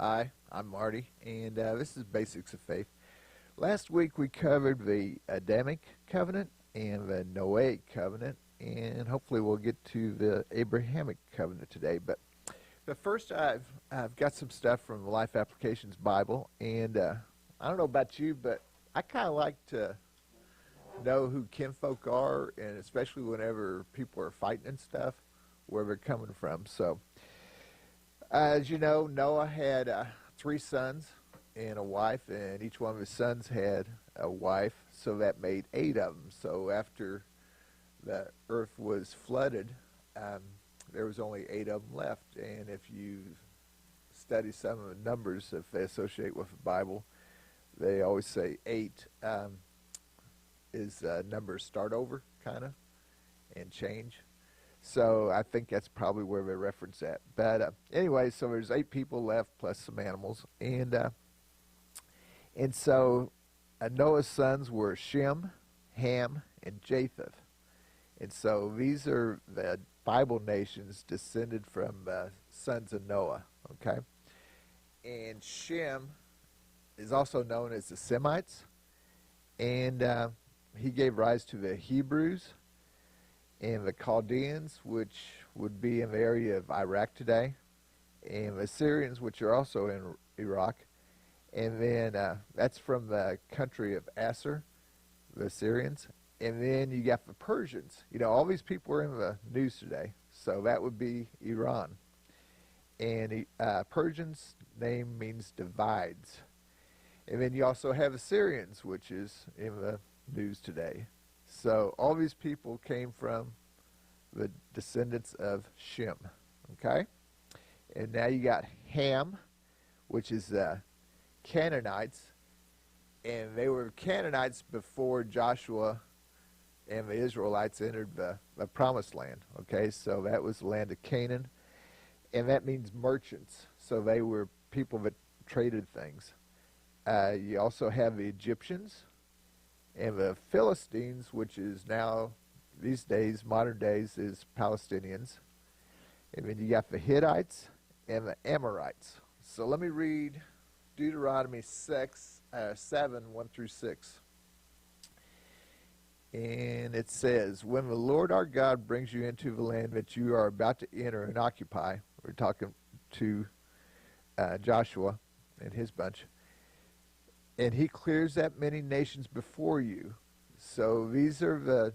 Hi, I'm Marty, and this is Basics of Faith. Last week we covered the Adamic covenant and the Noahic covenant, and hopefully we'll get to the Abrahamic covenant today. But first, I've got some stuff from the Life Applications Bible, and I don't know about you, but I kind of like to know who kinfolk are, and especially whenever people are fighting and stuff, where they're coming from. So, as you know, Noah had 3 sons and a wife, and each one of his sons had a wife, so that made 8 of them. So after the earth was flooded, there was only 8 of them left. And if you study some of the numbers, if they associate with the Bible, they always say 8 is numbers start over, kind of, and change. So I think that's probably where they reference that. But anyway, so there's 8 people left plus some animals, and so Noah's sons were Shem, Ham, and Japheth. And so these are the Bible nations descended from the sons of Noah. Okay, and Shem is also known as the Semites, and he gave rise to the Hebrews and the Chaldeans, which would be in the area of Iraq today, and the Syrians, which are also in Iraq, and then that's from the country of Assur, the Syrians, and then you got the Persians. You know, all these people are in the news today, so that would be Iran. And Persian's name means divides. And then you also have the Syrians, which is in the news today. So all these people came from the descendants of Shem, okay? And now you got Ham, which is the Canaanites, and they were Canaanites before Joshua and the Israelites entered the Promised Land, okay? So that was the land of Canaan, and that means merchants. So they were people that traded things. You also have the Egyptians, and the Philistines, which is now, these days, modern days, is Palestinians. And then you got the Hittites and the Amorites. So let me read Deuteronomy 7, 1 through 6. And it says, when the Lord our God brings you into the land that you are about to enter and occupy, we're talking to Joshua and his bunch, and he clears that many nations before you. So these are the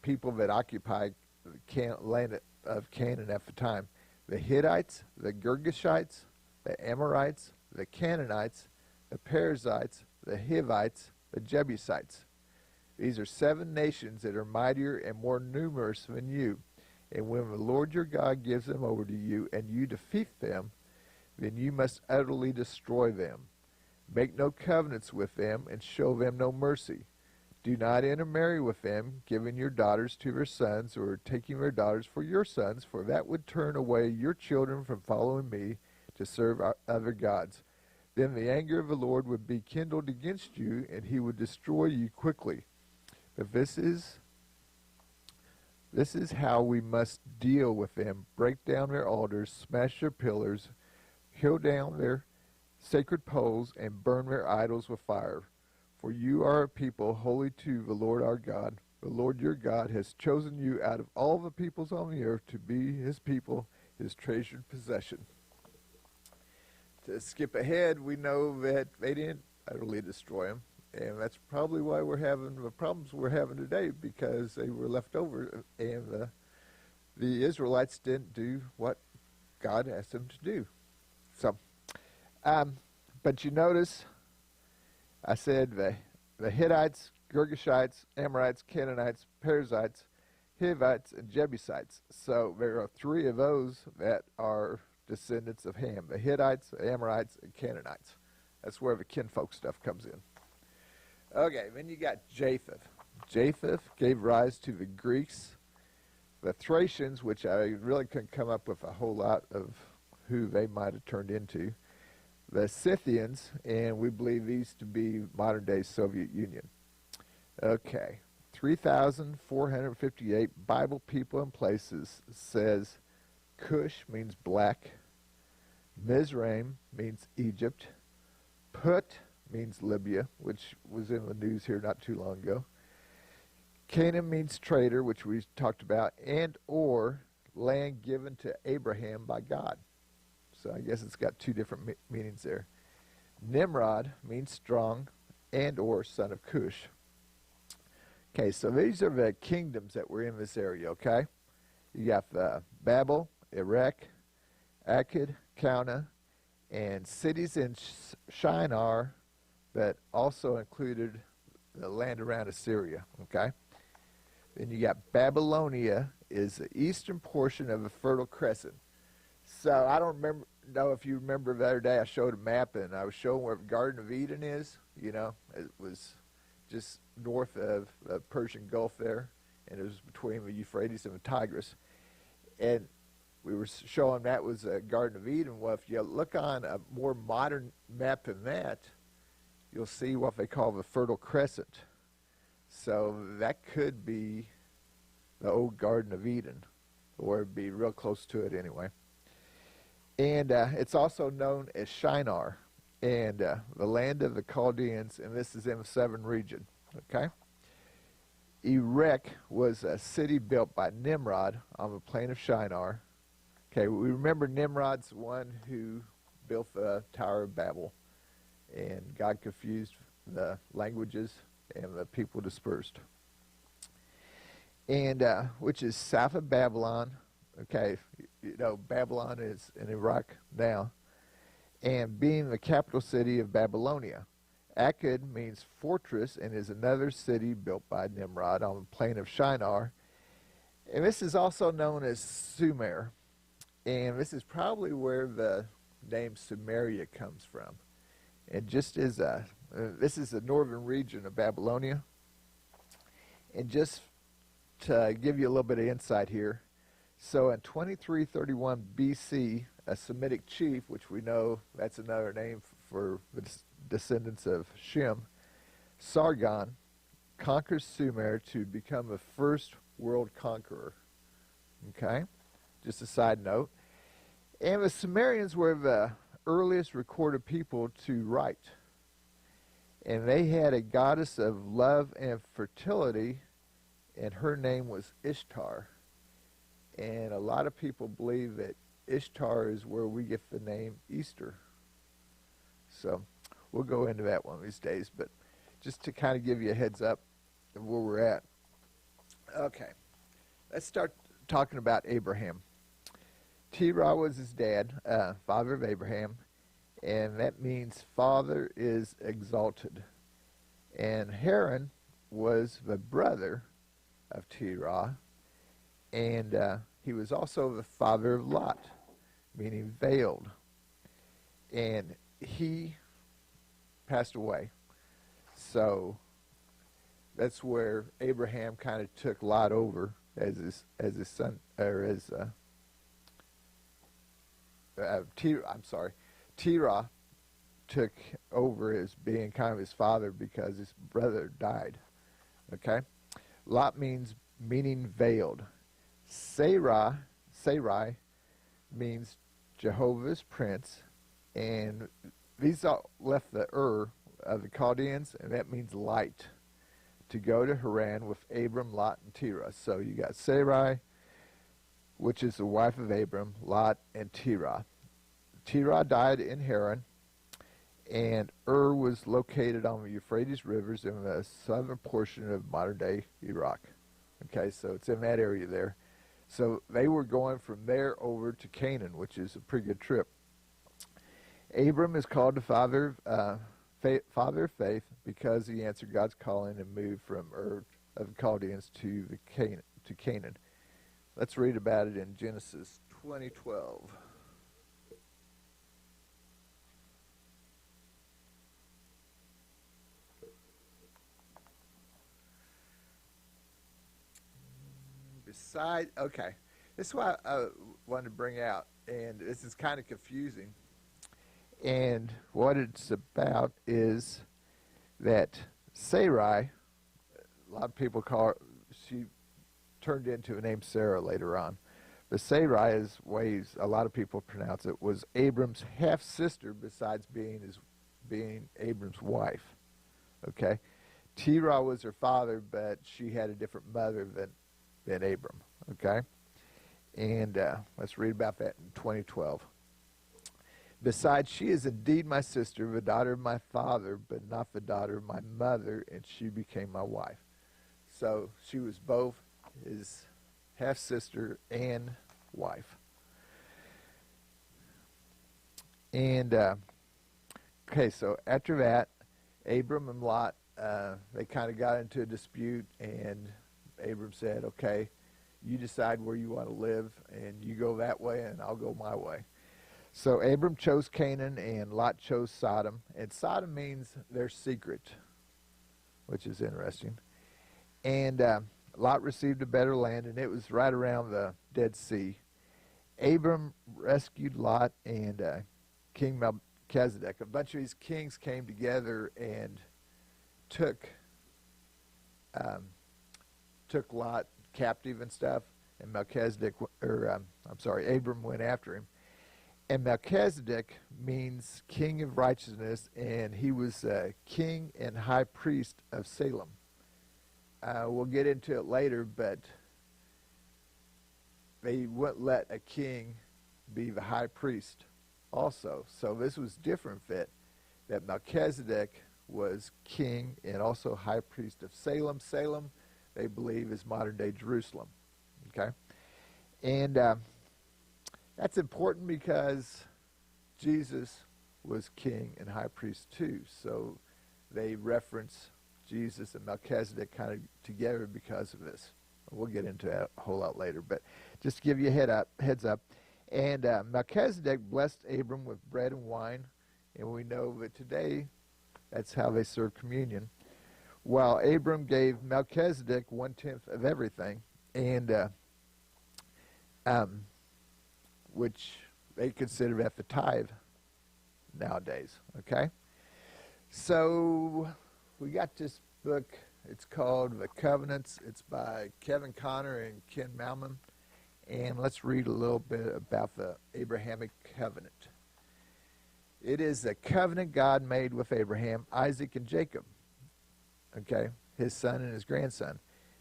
people that occupy the land of Canaan at the time. The Hittites, the Girgashites, the Amorites, the Canaanites, the Perizzites, the Hivites, the Jebusites. These are 7 nations that are mightier and more numerous than you. And when the Lord your God gives them over to you and you defeat them, then you must utterly destroy them. Make no covenants with them, and show them no mercy. Do not intermarry with them, giving your daughters to their sons, or taking their daughters for your sons, for that would turn away your children from following me to serve other gods. Then the anger of the Lord would be kindled against you, and he would destroy you quickly. But this is how we must deal with them. Break down their altars, smash their pillars, hew down their sacred poles, and burn their idols with fire. For you are a people holy to the Lord our God. The Lord your God has chosen you out of all the peoples on the earth to be his people, his treasured possession. To skip ahead, we know that they didn't utterly destroy them, and that's probably why we're having the problems we're having today, because they were left over, and the Israelites didn't do what God asked them to do. So, but you notice, I said the Hittites, Girgashites, Amorites, Canaanites, Perizzites, Hivites, and Jebusites. So there are 3 of those that are descendants of Ham: the Hittites, the Amorites, and Canaanites. That's where the kinfolk stuff comes in. Okay, then you got Japheth. Japheth gave rise to the Greeks, the Thracians, which I really couldn't come up with a whole lot of who they might have turned into, the Scythians, and we believe these to be modern-day Soviet Union. Okay, 3,458 Bible people and places says Cush means black, Mizraim means Egypt. Put means Libya, which was in the news here not too long ago. Canaan means trader, which we talked about, and or land given to Abraham by God. So I guess it's got two different meanings there. Nimrod means strong and or son of Cush. Okay, so these are the kingdoms that were in this area, okay? You got Babel, Erech, Akkad, Calneh, and cities in Shinar that also included the land around Assyria, okay? Then you got Babylonia is the eastern portion of the Fertile Crescent. So I don't know if you remember the other day I showed a map and I was showing where the Garden of Eden is. You know, it was just north of the Persian Gulf there, and it was between the Euphrates and the Tigris. And we were showing that was a Garden of Eden. Well, if you look on a more modern map than that, you'll see what they call the Fertile Crescent. So that could be the old Garden of Eden, or be real close to it anyway. And it's also known as Shinar, and the land of the Chaldeans, and this is in the southern region, okay? Erech was a city built by Nimrod on the plain of Shinar. Okay, we remember Nimrod's the one who built the Tower of Babel, and God confused the languages, and the people dispersed. And which is south of Babylon. Okay, you know, Babylon is in Iraq now, and being the capital city of Babylonia. Akkad means fortress and is another city built by Nimrod on the plain of Shinar. And this is also known as Sumer. And this is probably where the name Sumeria comes from. And just as this is the northern region of Babylonia. And just to give you a little bit of insight here, so in 2331 BC, a Semitic chief, which we know that's another name for the descendants of Shem, Sargon, conquers Sumer to become the first world conqueror. Okay? Just a side note. And the Sumerians were the earliest recorded people to write. And they had a goddess of love and fertility, and her name was Ishtar. And a lot of people believe that Ishtar is where we get the name Easter. So we'll go into that one of these days, but just to kind of give you a heads up of where we're at. Okay, let's start talking about Abraham. Terah was his dad, father of Abraham, and that means father is exalted. And Haran was the brother of Terah, and he was also the father of Lot, meaning veiled. And he passed away. So that's where Abraham kind of took Lot over as his son, or as Terah took over as being kind of his father because his brother died. Okay, Lot meaning veiled. Sarai means Jehovah's prince, and these all left the Ur of the Chaldeans, and that means light, to go to Haran with Abram, Lot, and Terah. So you got Sarai, which is the wife of Abram, Lot, and Terah. Terah died in Haran, and Ur was located on the Euphrates rivers in the southern portion of modern-day Iraq. Okay, so it's in that area there. So they were going from there over to Canaan, which is a pretty good trip. Abram is called the father of faith because he answered God's calling and moved from Ur of the Chaldeans to Canaan. Let's read about it in Genesis 20:12. Okay, this is what I wanted to bring out, and this is kind of confusing. And what it's about is that Sarai, a lot of people call her, she turned into a name Sarah later on, The Sarai, is ways a lot of people pronounce it, was Abram's half-sister besides being Abram's wife. Okay? Terah was her father, but she had a different mother than Abram. Okay? And let's read about that in 2012. Besides, she is indeed my sister, the daughter of my father, but not the daughter of my mother, and she became my wife. So she was both his half-sister and wife. And, okay, so after that, Abram and Lot, they kind of got into a dispute, and Abram said, okay, you decide where you want to live, and you go that way, and I'll go my way. So Abram chose Canaan, and Lot chose Sodom. And Sodom means their secret, which is interesting. And Lot received a better land, and it was right around the Dead Sea. Abram rescued Lot and King Melchizedek. A bunch of these kings came together and took Lot captive and stuff, and Abram went after him. And Melchizedek means king of righteousness, and he was king and high priest of Salem. We'll get into it later, but they wouldn't let a king be the high priest also. So this was different that Melchizedek was king and also high priest of Salem. Salem, they believe, is modern-day Jerusalem. Okay? And that's important because Jesus was king and high priest too. So they reference Jesus and Melchizedek kind of together because of this. We'll get into that a whole lot later, but just to give you a heads up. And Melchizedek blessed Abram with bread and wine, and we know that today that's how they serve communion. While Abram gave Melchizedek 1/10 of everything, and which they consider that the tithe nowadays. Okay, so we got this book. It's called The Covenants. It's by Kevin Conner and Ken Malman. And let's read a little bit about the Abrahamic covenant. It is a covenant God made with Abraham, Isaac, and Jacob. Okay, his son and his grandson.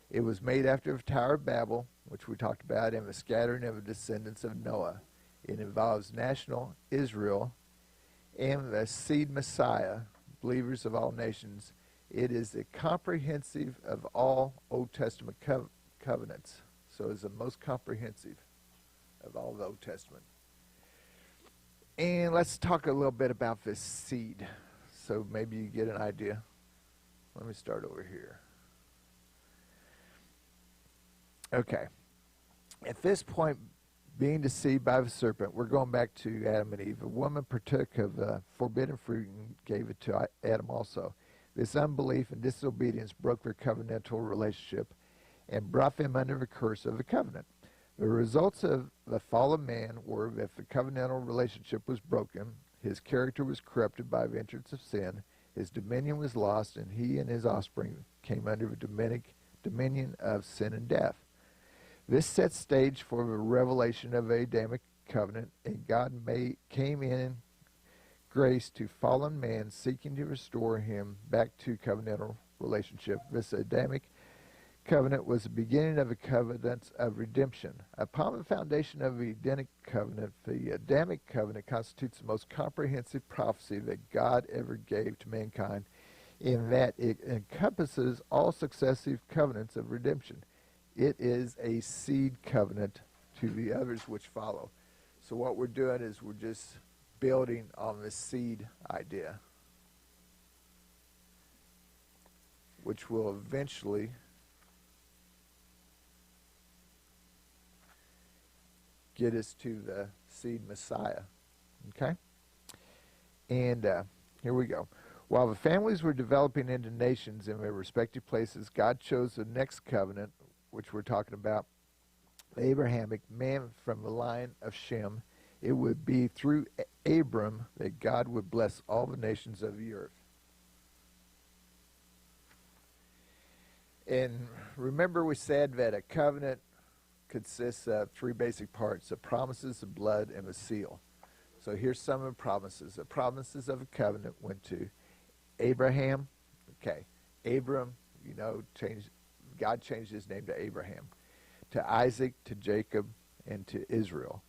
It was made after the Tower of Babel, which we talked about, and the scattering of the descendants of Noah. It involves national Israel and the seed Messiah, believers of all nations. It is a comprehensive of all Old Testament covenants. So it's the most comprehensive of all the Old Testament. And let's talk a little bit about this seed, so maybe you get an idea. Let me start over here. Okay. At this point, being deceived by the serpent, we're going back to Adam and Eve. A woman partook of the forbidden fruit and gave it to Adam also. This unbelief and disobedience broke their covenantal relationship and brought them under the curse of the covenant. The results of the fall of man were that the covenantal relationship was broken, his character was corrupted by the entrance of sin, his dominion was lost, and he and his offspring came under the dominion of sin and death. This sets stage for the revelation of the Adamic covenant, and God came in grace to fallen man, seeking to restore him back to covenantal relationship. This Adamic covenant was the beginning of the covenants of redemption. Upon the foundation of the Edenic covenant, the Adamic covenant constitutes the most comprehensive prophecy that God ever gave to mankind, in that it encompasses all successive covenants of redemption. It is a seed covenant to the others which follow. So what we're doing is we're just building on this seed idea, which will eventually get us to the seed Messiah. Okay? And here we go. While the families were developing into nations in their respective places, God chose the next covenant, which we're talking about, the Abrahamic, man from the line of Shem. It would be through Abram that God would bless all the nations of the earth. And remember we said that a covenant consists of three basic parts: the promises, the blood, and the seal. So here's some of the promises. The promises of a covenant went to Abraham. Okay, Abram, God changed his name to Abraham. To Isaac, to Jacob, and to Israel.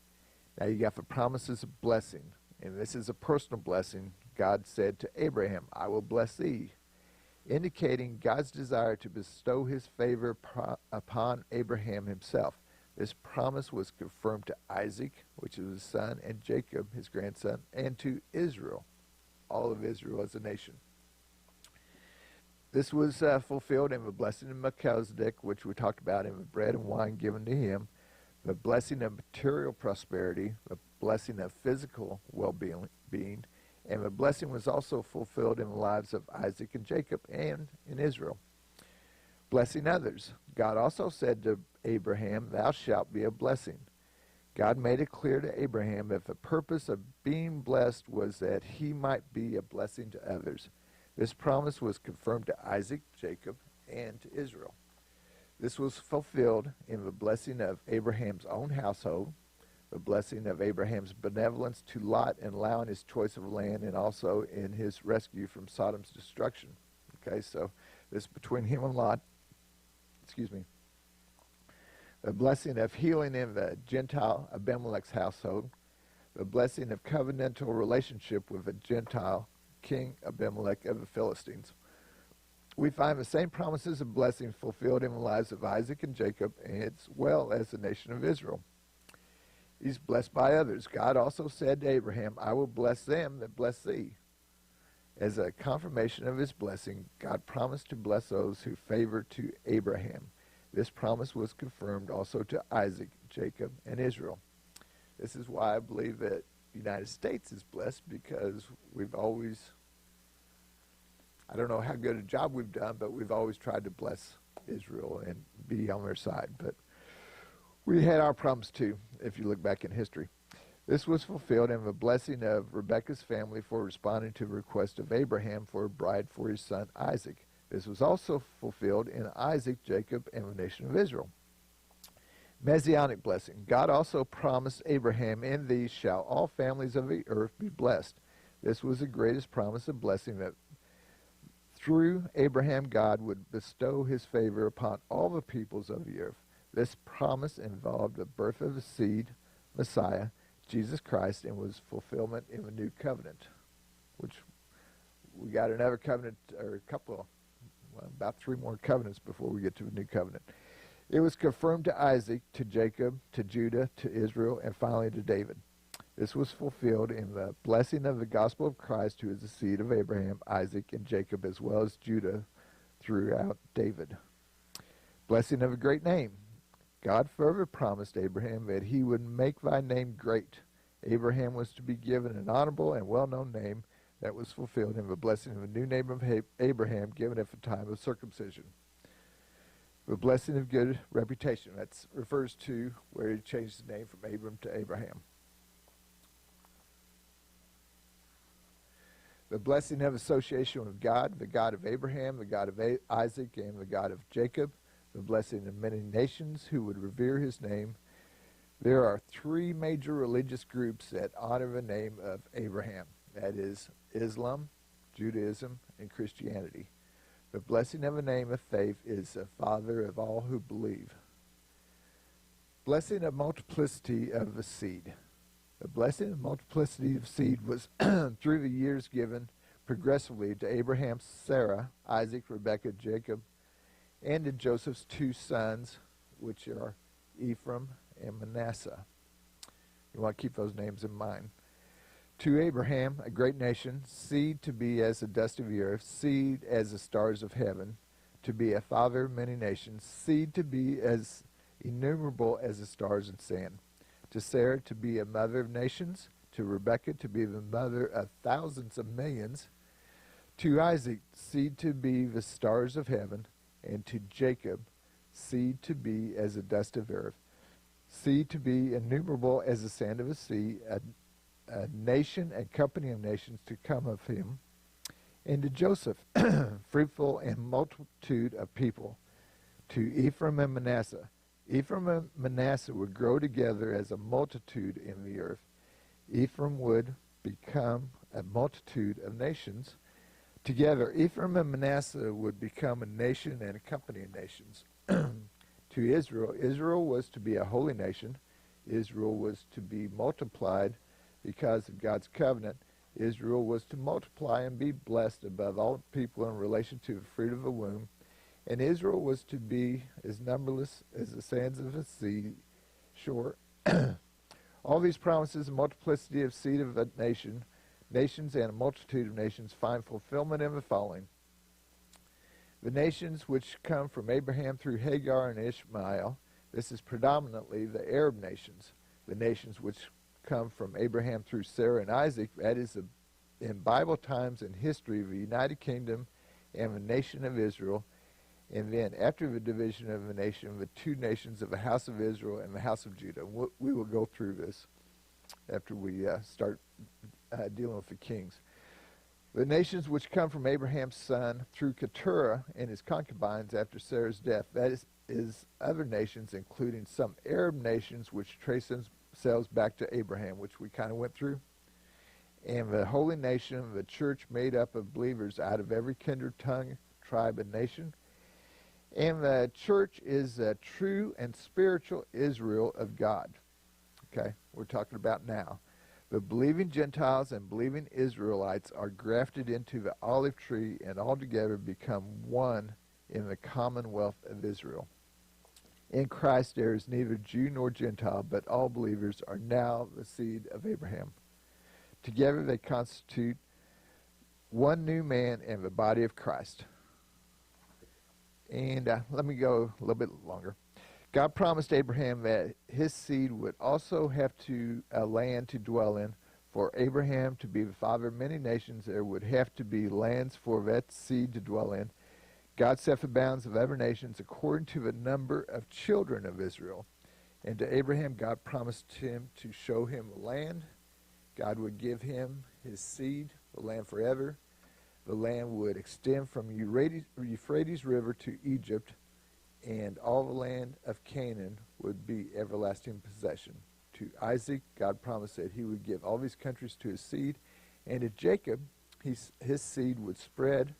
Now you got the promises of blessing, and this is a personal blessing. God said to Abraham, I will bless thee, indicating God's desire to bestow his favor upon Abraham himself. This promise was confirmed to Isaac, which is his son, and Jacob, his grandson, and to Israel, all of Israel as a nation. This was fulfilled in the blessing of Melchizedek, which we talked about, in the bread and wine given to him, the blessing of material prosperity, the blessing of physical well-being, and the blessing was also fulfilled in the lives of Isaac and Jacob and in Israel. Blessing others. God also said to Abraham, thou shalt be a blessing. God made it clear to Abraham that the purpose of being blessed was that he might be a blessing to others. This promise was confirmed to Isaac, Jacob, and to Israel. This was fulfilled in the blessing of Abraham's own household, the blessing of Abraham's benevolence to Lot in allowing his choice of land, and also in his rescue from Sodom's destruction. Okay, so this between him and Lot. The blessing of healing in the Gentile Abimelech's household, the blessing of covenantal relationship with the Gentile King Abimelech of the Philistines. We find the same promises of blessing fulfilled in the lives of Isaac and Jacob, as well as the nation of Israel. He's blessed by others. God also said to Abraham, I will bless them that bless thee. As a confirmation of his blessing, God promised to bless those who favor to Abraham. This promise was confirmed also to Isaac, Jacob, and Israel. This is why I believe that the United States is blessed, because we've always, I don't know how good a job we've done, but we've always tried to bless Israel and be on their side. But we had our problems too, if you look back in history. This was fulfilled in the blessing of Rebekah's family for responding to the request of Abraham for a bride for his son Isaac. This was also fulfilled in Isaac, Jacob, and the nation of Israel. Messianic blessing. God also promised Abraham, in these shall all families of the earth be blessed. This was the greatest promise of blessing, that through Abraham God would bestow his favor upon all the peoples of the earth. This promise involved the birth of the seed, Messiah, Jesus Christ, and was fulfillment in the new covenant, which we got another covenant, or about 3 more covenants before we get to the new covenant. It was confirmed to Isaac, to Jacob, to Judah, to Israel, and finally to David. This was fulfilled in the blessing of the gospel of Christ, who is the seed of Abraham, Isaac, and Jacob, as well as Judah throughout David. Blessing of a great name. God further promised Abraham that he would make thy name great. Abraham was to be given an honorable and well-known name that was fulfilled in the blessing of a new name of Abraham given at the time of circumcision. The blessing of good reputation. That refers to where he changed his name from Abram to Abraham. The blessing of association with God, the God of Abraham, the God of Isaac, and the God of Jacob. The blessing of many nations who would revere his name. There are 3 major religious groups that honor the name of Abraham. That is Islam, Judaism, and Christianity. The blessing of a name of faith is the father of all who believe. Blessing of multiplicity of the seed. The blessing of multiplicity of seed was through the years given progressively to Abraham, Sarah, Isaac, Rebekah, Jacob, and to Joseph's 2 sons, which are Ephraim and Manasseh. You want to keep those names in mind. To Abraham, a great nation, seed to be as the dust of the earth, seed as the stars of heaven, to be a father of many nations, seed to be as innumerable as the stars and sand. To Sarah, to be a mother of nations, to Rebekah, to be the mother of thousands of millions, to Isaac, seed to be the stars of heaven, and to Jacob, seed to be as the dust of earth, seed to be innumerable as the sand of the sea, a nation and company of nations to come of him, and to Joseph, fruitful and multitude of people, to Ephraim and Manasseh, Ephraim and Manasseh would grow together as a multitude in the earth. Ephraim would become a multitude of nations. Together, Ephraim and Manasseh would become a nation and a company of nations. To Israel, Israel was to be a holy nation. Israel was to be multiplied because of God's covenant. Israel was to multiply and be blessed above all people in relation to the fruit of the womb. And Israel was to be as numberless as the sands of the sea shore. All these promises, a multiplicity of seed of a nation, nations and a multitude of nations, find fulfillment in the following. The nations which come from Abraham through Hagar and Ishmael, this is predominantly the Arab nations. The nations which come from Abraham through Sarah and Isaac, that is in Bible times and history, the United Kingdom and the nation of Israel. And then after the division of the nation, the two nations of the house of Israel and the house of Judah. We will go through this after we start dealing with the kings. The nations which come from Abraham's son through Keturah and his concubines after Sarah's death, that is other nations, including some Arab nations which trace themselves back to Abraham, which we kind of went through. And the holy nation, the church made up of believers out of every kindred, tongue, tribe, and nation. And the church is a true and spiritual Israel of God. Okay, we're talking about now. The believing Gentiles and believing Israelites are grafted into the olive tree and altogether become one in the commonwealth of Israel. In Christ there is neither Jew nor Gentile, but all believers are now the seed of Abraham. Together they constitute one new man in the body of Christ. And let me go a little bit longer. God promised Abraham that his seed would also have a land to dwell in. For Abraham to be the father of many nations, there would have to be lands for that seed to dwell in. God set the bounds of every nations according to the number of children of Israel. And to Abraham, God promised him to show him the land. God would give him his seed, the land forever. The land would extend from Euphrates River to Egypt, and all the land of Canaan would be everlasting possession. To Isaac, God promised that he would give all these countries to his seed, and to Jacob, his seed would spread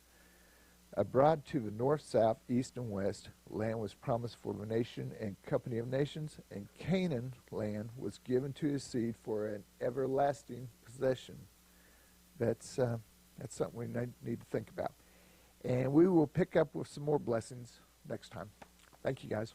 abroad to the north, south, east, and west. Land was promised for the nation and company of nations, and Canaan land was given to his seed for an everlasting possession. That's something we need to think about. And we will pick up with some more blessings next time. Thank you, guys.